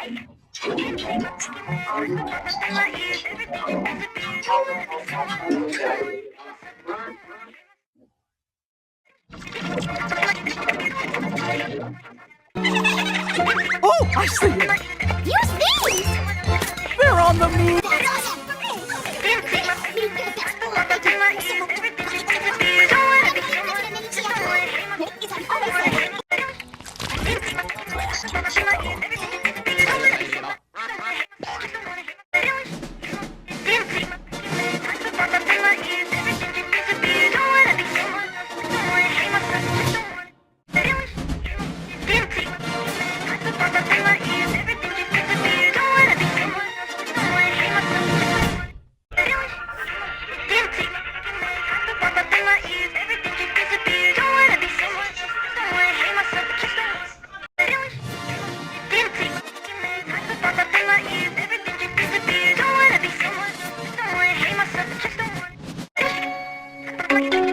Oh, I see it. Use these! They're on the move. That's awesome!